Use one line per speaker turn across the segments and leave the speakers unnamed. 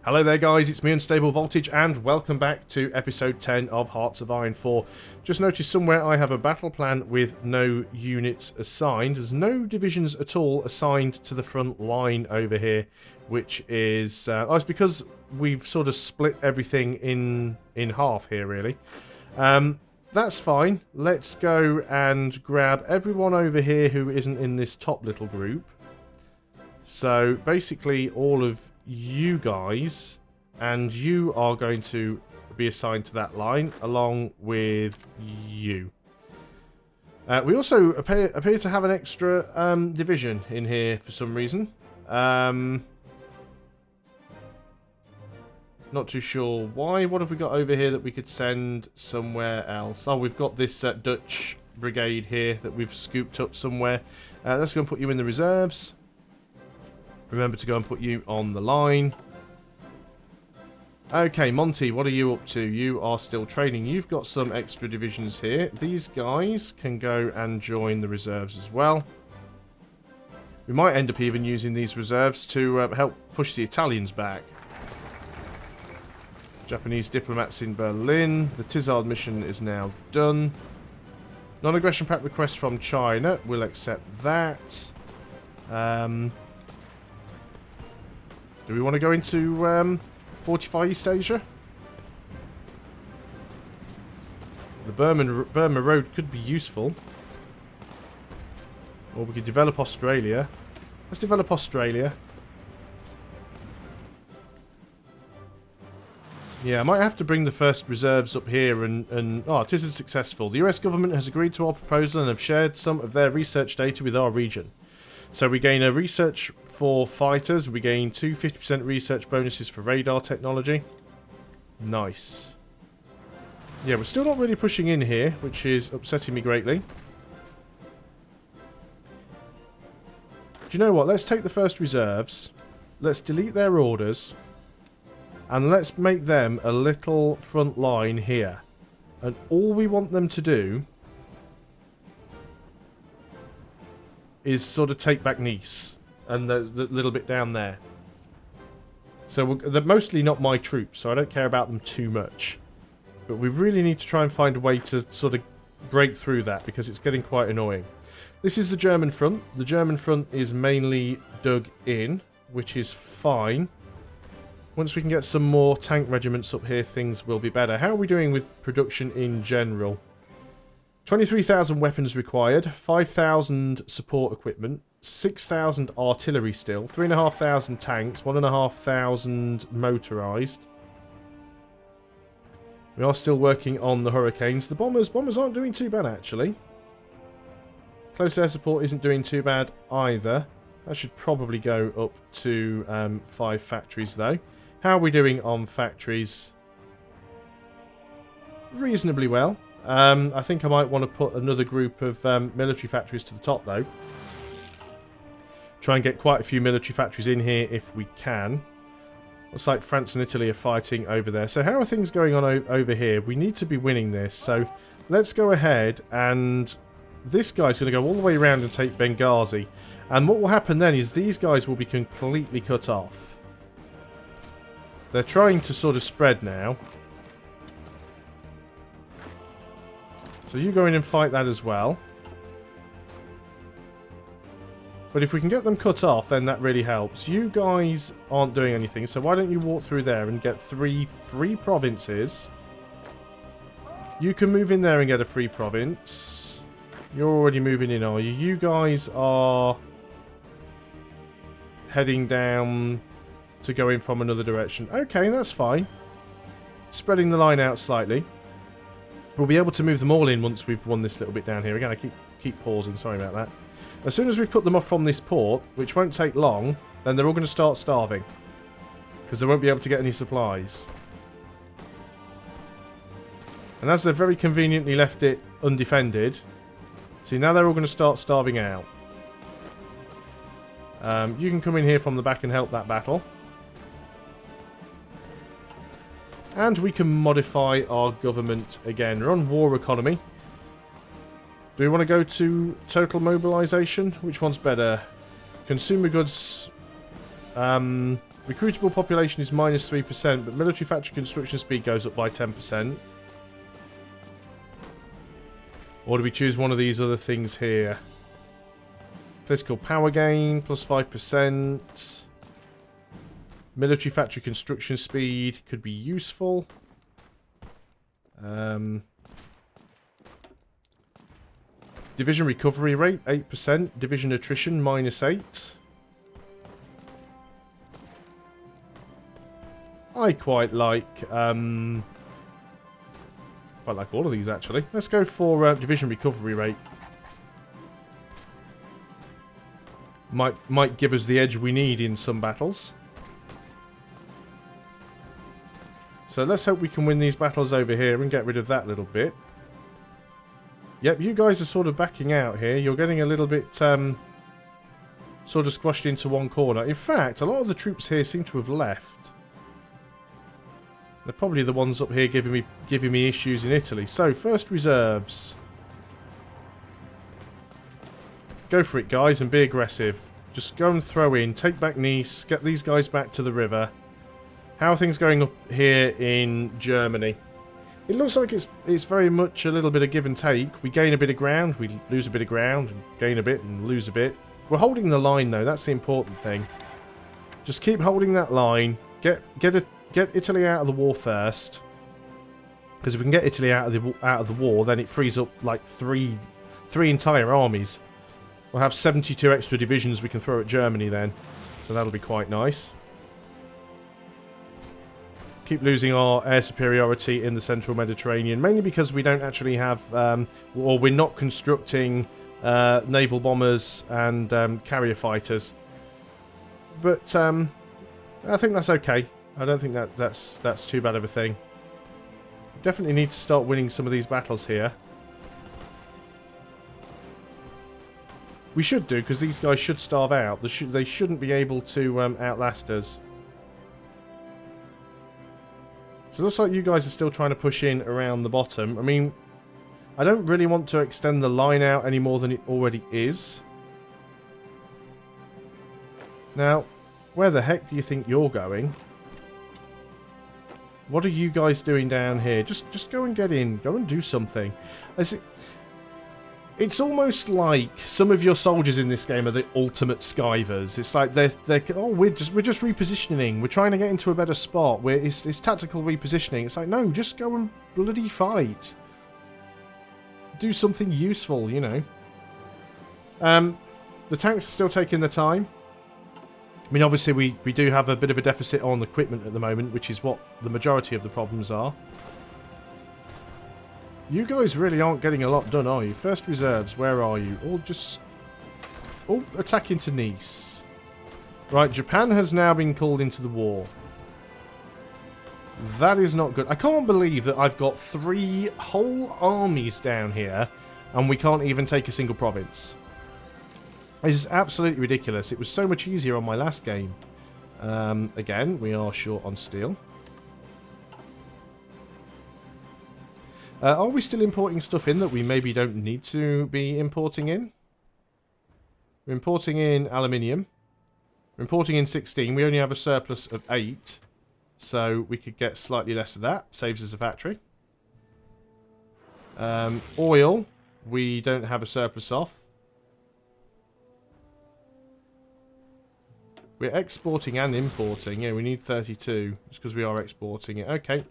Hello there guys, it's me Unstable Voltage and welcome back to episode 10 of Hearts of Iron 4. Just noticed somewhere I have a battle plan with no units assigned. There's no divisions at all assigned to the front line over here, which is... it's because we've sort of split everything in half here really. That's fine. Let's go and grab everyone over here who isn't in this top little group. So basically all of you guys, and you are going to be assigned to that line along with you. We also appear to have an extra division in here for some reason. Not too sure why. What have we got over here that we could send somewhere else? Oh, we've got this Dutch brigade here that we've scooped up somewhere. Let's go and put you in the reserves. Remember to go and put you on the line. Okay, Monty, what are you up to? You are still training. You've got some extra divisions here. These guys can go and join the reserves as well. We might end up even using these reserves to help push the Italians back. Japanese diplomats in Berlin. The Tizard mission is now done. Non-aggression pact request from China. We'll accept that. Do we want to go into fortify East Asia? The Burma Road could be useful. Or we could develop Australia. Let's develop Australia. Yeah, I might have to bring the first reserves up here and... Oh, it is successful. The US government has agreed to our proposal and have shared some of their research data with our region. So we gain a research for fighters. We gain 50% research bonuses for radar technology. Nice. Yeah, we're still not really pushing in here, which is upsetting me greatly. Do you know what? Let's take the first reserves. Let's delete their orders. And let's make them a little front line here. And all we want them to do is sort of take back Nice and the little bit down there. So they're mostly not my troops, so I don't care about them too much. But we really need to try and find a way to sort of break through that because it's getting quite annoying. This is the German front. The German front is mainly dug in, which is fine. Once we can get some more tank regiments up here, things will be better. How are we doing with production in general? 23,000 weapons required, 5,000 support equipment, 6,000 artillery still, 3,500 tanks, 1,500 motorised. We are still working on the Hurricanes. The bombers aren't doing too bad actually. Close air support isn't doing too bad either. That should probably go up to 5 factories though. How are we doing on factories? Reasonably well. I think I might want to put another group of military factories to the top though. Try and get quite a few military factories in here if we can. Looks like France and Italy are fighting over there. So how are things going on over here? We need to be winning this. So let's go ahead and this guy's going to go all the way around and take Benghazi. And what will happen then is these guys will be completely cut off. They're trying to sort of spread now. So you go in and fight that as well. But if we can get them cut off, then that really helps. You guys aren't doing anything, so why don't you walk through there and get 3 free provinces. You can move in there and get a free province. You're already moving in, are you? You guys are heading down to go in from another direction. Okay, that's fine. Spreading the line out slightly. We'll be able to move them all in once we've won this little bit down here. Again, I keep pausing, sorry about that. As soon as we've cut them off from this port, which won't take long, then they're all going to start starving. Because they won't be able to get any supplies. And as they've very conveniently left it undefended, see, now they're all going to start starving out. You can come in here from the back and help that battle. And we can modify our government again. We're on war economy. Do we want to go to total mobilisation? Which one's better? Consumer goods Recruitable population is -3%, but military factory construction speed goes up by 10%. Or do we choose one of these other things here? Political power gain, +5%. Military factory construction speed could be useful. Division recovery rate, 8%. Division attrition, -8%. I quite like all of these, actually. Let's go for division recovery rate. Might give us the edge we need in some battles. So let's hope we can win these battles over here and get rid of that little bit. Yep, you guys are sort of backing out here. You're getting a little bit sort of squashed into one corner. In fact, a lot of the troops here seem to have left. They're probably the ones up here giving me issues in Italy. So, first reserves. Go for it, guys, and be aggressive. Just go and throw in. Take back Nice. Get these guys back to the river. How are things going up here in Germany? It looks like it's very much a little bit of give and take. We gain a bit of ground, we lose a bit of ground, and gain a bit and lose a bit. We're holding the line, though. That's the important thing. Just keep holding that line. Get Italy out of the war first, because if we can get Italy out of the war, then it frees up like three entire armies. We'll have 72 extra divisions we can throw at Germany then, so that'll be quite nice. Keep losing our air superiority in the central Mediterranean, mainly because we don't actually have, or we're not constructing naval bombers and carrier fighters. But I think that's okay. I don't think that's too bad of a thing. Definitely need to start winning some of these battles here. We should do, because these guys should starve out. They shouldn't be able to outlast us. So it looks like you guys are still trying to push in around the bottom. I mean, I don't really want to extend the line out any more than it already is. Now, where the heck do you think you're going? What are you guys doing down here? Just go and get in. Go and do something. It's almost like some of your soldiers in this game are the ultimate skivers. It's like they're we're just repositioning. We're trying to get into a better spot. It's tactical repositioning. It's like, no, just go and bloody fight. Do something useful, you know. The tanks are still taking their time. I mean, obviously we do have a bit of a deficit on equipment at the moment, which is what the majority of the problems are. You guys really aren't getting a lot done, are you? First reserves, where are you? Or just... Oh, attack into Nice. Right, Japan has now been called into the war. That is not good. I can't believe that I've got 3 whole armies down here and we can't even take a single province. This is absolutely ridiculous. It was so much easier on my last game. Again, we are short on steel. Are we still importing stuff in that we maybe don't need to be importing in? We're importing in aluminium. We're importing in 16. We only have a surplus of 8. So we could get slightly less of that. Saves us a factory. Oil. We don't have a surplus off. We're exporting and importing. Yeah, we need 32. Just because we are exporting it. Okay.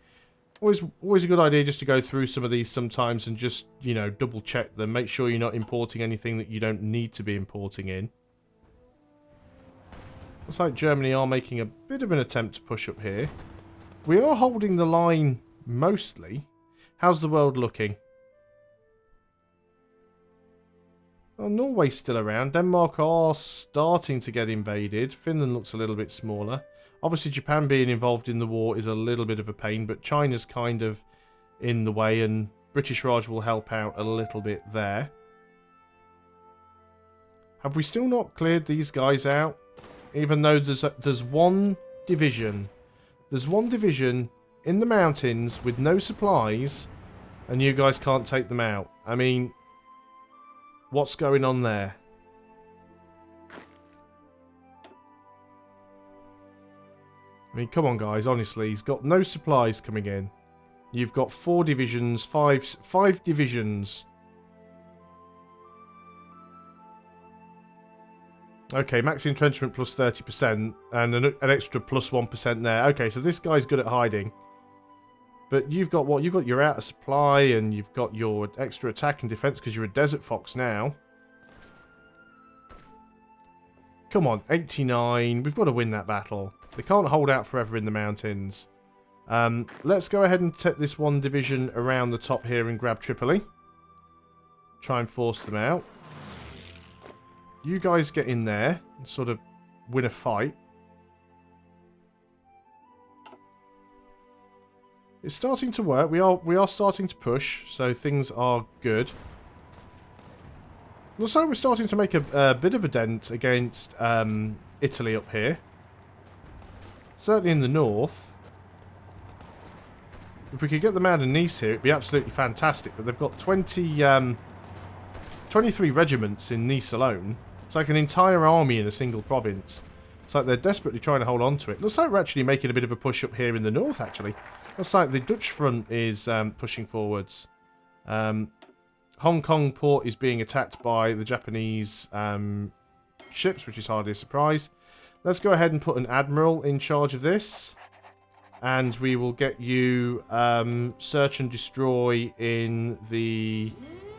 Always a good idea just to go through some of these sometimes and just, you know, double check them. Make sure you're not importing anything that you don't need to be importing in. Looks like Germany are making a bit of an attempt to push up here. We are holding the line mostly. How's the world looking? Well, Norway's still around. Denmark are starting to get invaded. Finland looks a little bit smaller. Obviously, Japan being involved in the war is a little bit of a pain, but China's kind of in the way, and British Raj will help out a little bit there. Have we still not cleared these guys out? Even though there's one division. There's one division in the mountains with no supplies, and you guys can't take them out. I mean, what's going on there? I mean, come on, guys. Honestly, he's got no supplies coming in. You've got 4 divisions, five divisions. Okay, max entrenchment plus 30% and an extra plus 1% there. Okay, so this guy's good at hiding. But you've got what? You've got your outer supply and you've got your extra attack and defense because you're a desert fox now. Come on, 89. We've got to win that battle. They can't hold out forever in the mountains. Let's go ahead and take this one division around the top here and grab Tripoli. Try and force them out. You guys get in there and sort of win a fight. It's starting to work. We are starting to push, so things are good. Looks like we're starting to make a bit of a dent against Italy up here. Certainly in the north. If we could get them out of Nice here, it'd be absolutely fantastic. But they've got 23 regiments in Nice alone. It's like an entire army in a single province. It's like they're desperately trying to hold on to it. Looks like we're actually making a bit of a push up here in the north, actually. Looks like the Dutch front is pushing forwards. Hong Kong port is being attacked by the Japanese ships, which is hardly a surprise. Let's go ahead and put an admiral in charge of this. And we will get you search and destroy in the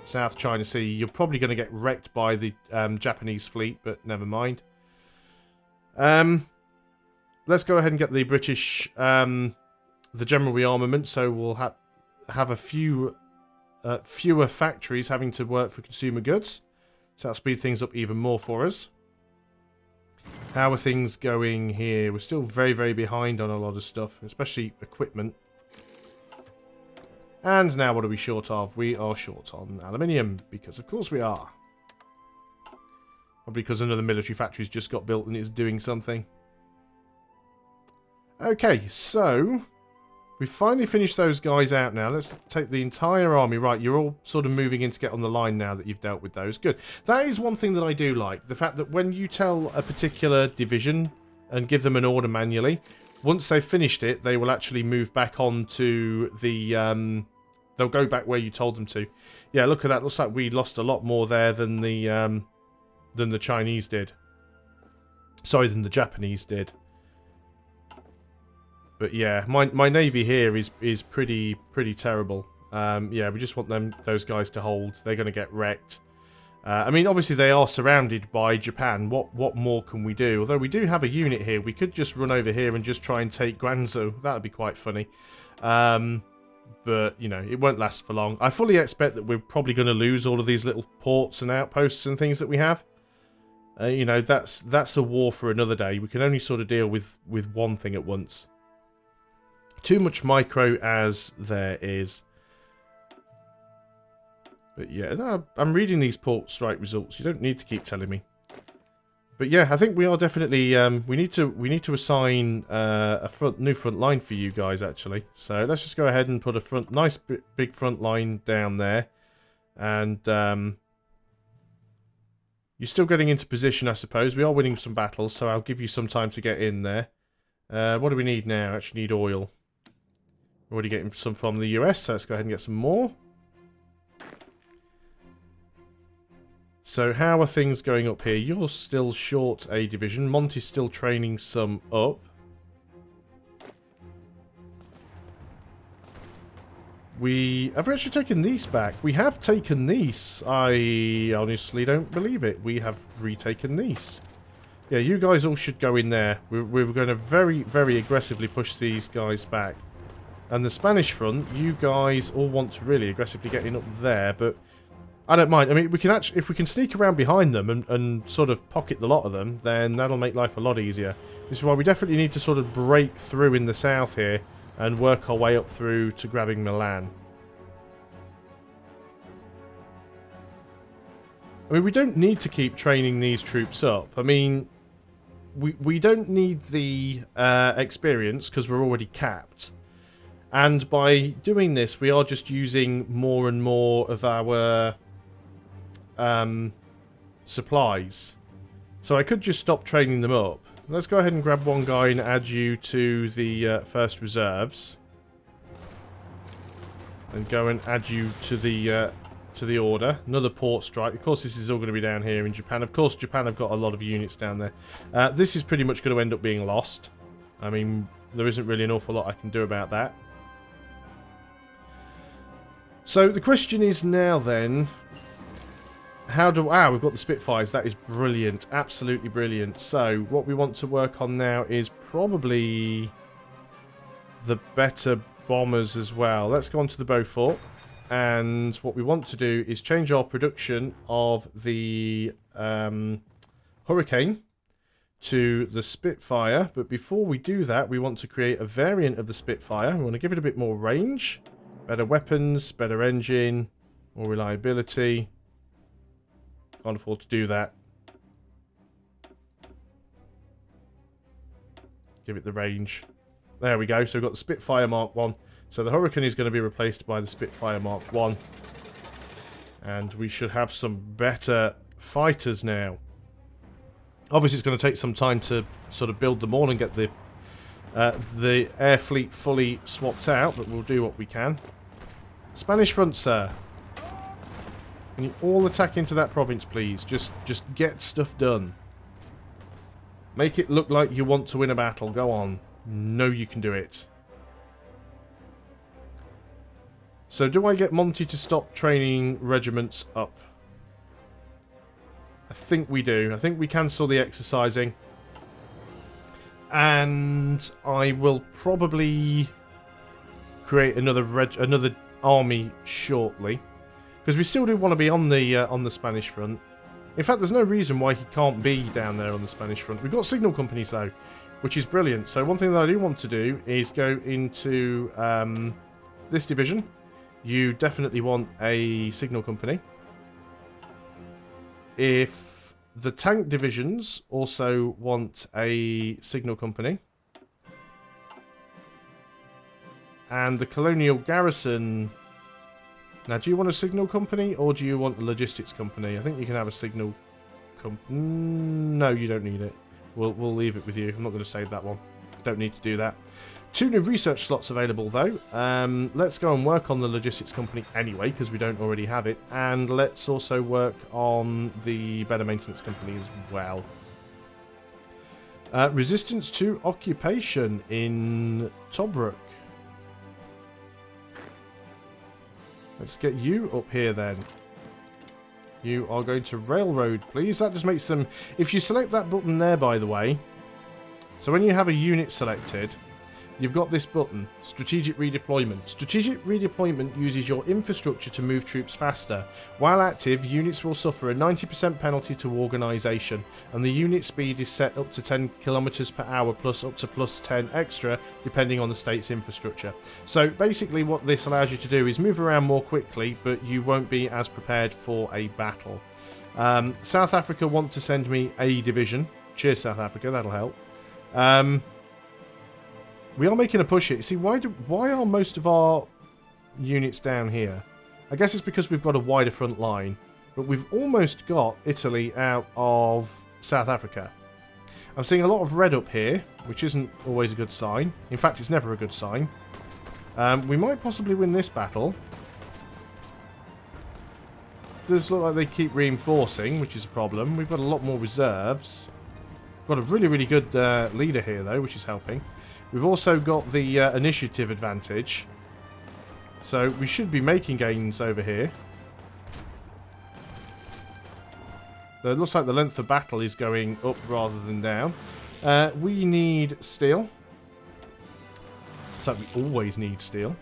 South China Sea. You're probably going to get wrecked by the Japanese fleet, but never mind. Let's go ahead and get the British, the general rearmament, so we'll have a fewer factories having to work for consumer goods. So that'll speed things up even more for us. How are things going here? We're still very, very behind on a lot of stuff, especially equipment. And now what are we short of? We are short on aluminium, because of course we are. Probably because another military factory's just got built and it's doing something. Okay, so we've finally finished those guys out now. Let's take the entire army. Right, you're all sort of moving in to get on the line now that you've dealt with those. Good. That is one thing that I do like. The fact that when you tell a particular division and give them an order manually, once they've finished it, they will actually move back on to the... they'll go back where you told them to. Yeah, look at that. Looks like we lost a lot more there than the Chinese did. Sorry, than the Japanese did. But yeah, my navy here is pretty terrible. Yeah, we just want those guys to hold. They're going to get wrecked. I mean, obviously they are surrounded by Japan. What more can we do? Although we do have a unit here, we could just run over here and just try and take Guangzhou. That would be quite funny. But you know, it won't last for long. I fully expect that we're probably going to lose all of these little ports and outposts and things that we have. You know, that's a war for another day. We can only sort of deal with one thing at once. Too much micro as there is. But yeah, no, I'm reading these port strike results. You don't need to keep telling me. But yeah, I think we are definitely we need to assign a new front line for you guys actually. So let's just go ahead and put a nice big front line down there, and you're still getting into position, I suppose. We are winning some battles, so I'll give you some time to get in there. What do we need now? Actually need oil. We're already getting some from the US, so let's go ahead and get some more. So how are things going up here? You're still short a division. Monty's still training some up. We have actually taken Nice back. We have taken Nice. I honestly don't believe it. We have retaken Nice. Yeah, you guys all should go in there. We're going to very, very aggressively push these guys back. And the Spanish front, you guys all want to really aggressively get in up there, but I don't mind. I mean, we can actually, if we can sneak around behind them and sort of pocket the lot of them, then that'll make life a lot easier. This is why we definitely need to sort of break through in the south here and work our way up through to grabbing Milan. I mean, we don't need to keep training these troops up. I mean, we don't need the experience because we're already capped. And by doing this, we are just using more and more of our supplies. So I could just stop training them up let's go ahead and grab one guy and add you to the first reserves. And go and add you to the order. Another port strike. Of course, this is all going to be down here in Japan. Of course, Japan have got a lot of units down there. This is pretty much going to end up being lost. I mean, there isn't really an awful lot I can do about that. So the question is now then, how do... we've got the Spitfires. That is brilliant. Absolutely brilliant. So what we want to work on now is probably the better bombers as well. Let's go on to the Beaufort. And what we want to do is change our production of the Hurricane to the Spitfire. But before we do that, we want to create a variant of the Spitfire. We want to give it a bit more range, better weapons, better engine, more reliability. Can't afford to do that. Give it the range. There we go. So we've got the Spitfire Mark 1. So the Hurricane is going to be replaced by the Spitfire Mark 1. And we should have some better fighters now. Obviously, it's going to take some time to sort of build them all and get the air fleet fully swapped out, but we'll do what we can. Spanish front, sir. Can you all attack into that province, please? Just get stuff done. Make it look like you want to win a battle. Go on. Know you can do it. So do I get Monty to stop training regiments up? I think we do. I think we cancel the exercising. And I will probably create another army shortly. Because we still do want to be on the Spanish front. In fact, there's no reason why he can't be down there on the Spanish front. We've got signal companies though, which is brilliant. So one thing that I do want to do is go into this division. You definitely want a signal company. If the tank divisions also want a signal company. And the colonial garrison... Now, do you want a signal company or do you want a logistics company? I think you can have a signal company. No, you don't need it. We'll leave it with you. I'm not going to save that one. Don't need to do that. 2 new research slots available, though. Let's go and work on the logistics company anyway, because we don't already have it. And let's also work on the better maintenance company as well. Resistance to occupation in Tobruk. Let's get you up here, then. You are going to railroad, please. That just makes them... If you select that button there, by the way... So when you have a unit selected... You've got this button, Strategic Redeployment. Strategic Redeployment uses your infrastructure to move troops faster. While active, units will suffer a 90% penalty to organisation, and the unit speed is set up to 10 km per hour plus up to plus 10 extra, depending on the state's infrastructure. So basically what this allows you to do is move around more quickly, but you won't be as prepared for a battle. South Africa want to send me a division. Cheers, South Africa, that'll help. We are making a push here. See, why are most of our units down here? I guess it's because we've got a wider front line. But we've almost got Italy out of South Africa. I'm seeing a lot of red up here, which isn't always a good sign. In fact, it's never a good sign. We might possibly win this battle. Does look like they keep reinforcing, which is a problem. We've got a lot more reserves. Got a really, really good leader here, though, which is helping. We've also got the initiative advantage. So we should be making gains over here. So it looks like the length of battle is going up rather than down. We need steel. It's like we always need steel.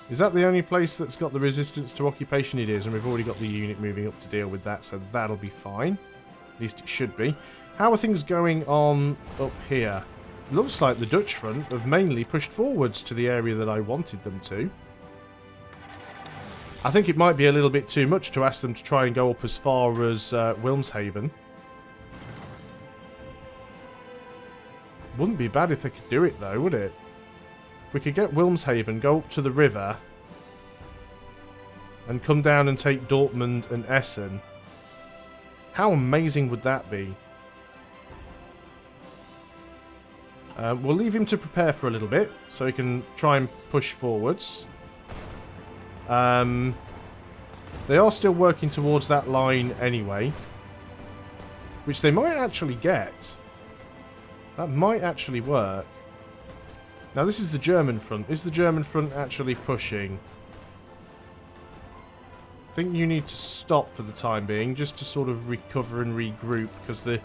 Is that the only place that's got the resistance to occupation? It is, and we've already got the unit moving up to deal with that, so that'll be fine. At least it should be. How are things going on up here? Looks like the Dutch front have mainly pushed forwards to the area that I wanted them to. I think it might be a little bit too much to ask them to try and go up as far as Wilmshaven. Wouldn't be bad if they could do it though, would it? If we could get Wilmshaven, go up to the river, and come down and take Dortmund and Essen. How amazing would that be? We'll leave him to prepare for a little bit, so he can try and push forwards. They are still working towards that line anyway, which they might actually get. That might actually work. Now this is the German front. Is the German front actually pushing? I think you need to stop for the time being, just to sort of recover and regroup, because the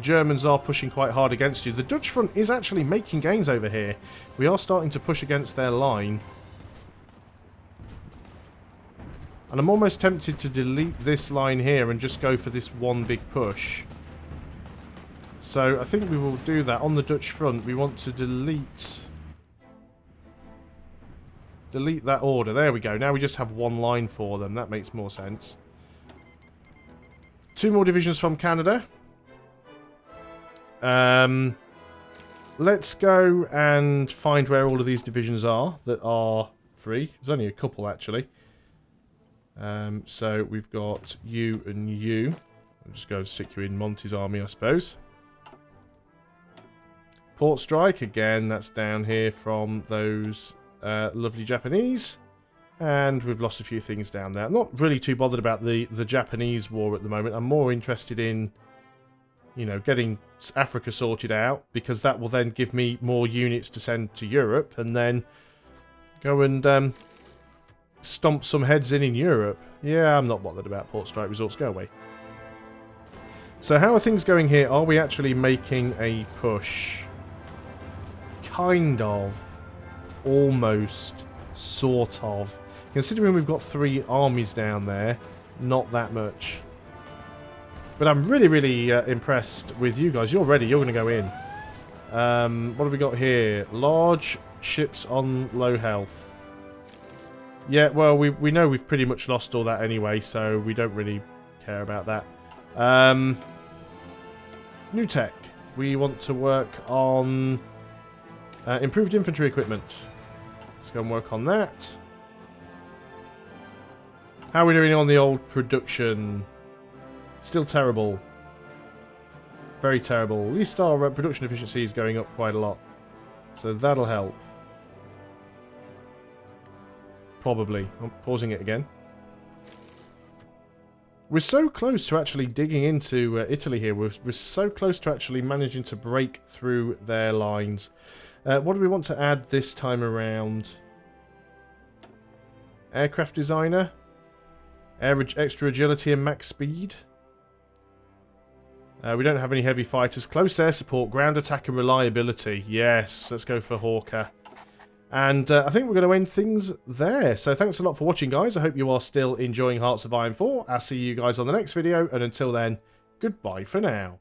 Germans are pushing quite hard against you. The Dutch front is actually making gains over here. We are starting to push against their line. And I'm almost tempted to delete this line here and just go for this one big push. So I think we will do that. On the Dutch front, we want to delete that order. There we go. Now we just have one line for them. That makes more sense. 2 more divisions from Canada. Let's go and find where all of these divisions are that are free. There's only a couple, actually. So we've got you and you. I'll just go and stick you in Monty's army, I suppose. Port Strike, again, that's down here from those lovely Japanese. And we've lost a few things down there. I'm not really too bothered about the Japanese war at the moment. I'm more interested in, you know, getting Africa sorted out, because that will then give me more units to send to Europe, and then go and stomp some heads in Europe. Yeah, I'm not bothered about Port Strike resorts. Go away. So how are things going here? Are we actually making a push? Kind of. Almost. Sort of. Considering we've got 3 armies down there, not that much. But I'm really, really impressed with you guys. You're ready. You're going to go in. What have we got here? Large ships on low health. Yeah, well, we know we've pretty much lost all that anyway, so we don't really care about that. New tech. We want to work on improved infantry equipment. Let's go and work on that. How are we doing on the old production? Still terrible. Very terrible. At least our production efficiency is going up quite a lot. So that'll help. Probably. I'm pausing it again. We're so close to actually digging into Italy here. We're so close to actually managing to break through their lines. What do we want to add this time around? Aircraft designer. Extra agility and max speed. We don't have any heavy fighters. Close air support, ground attack and reliability. Yes, let's go for Hawker. And I think we're going to end things there. So thanks a lot for watching, guys. I hope you are still enjoying Hearts of Iron 4. I'll see you guys on the next video. And until then, goodbye for now.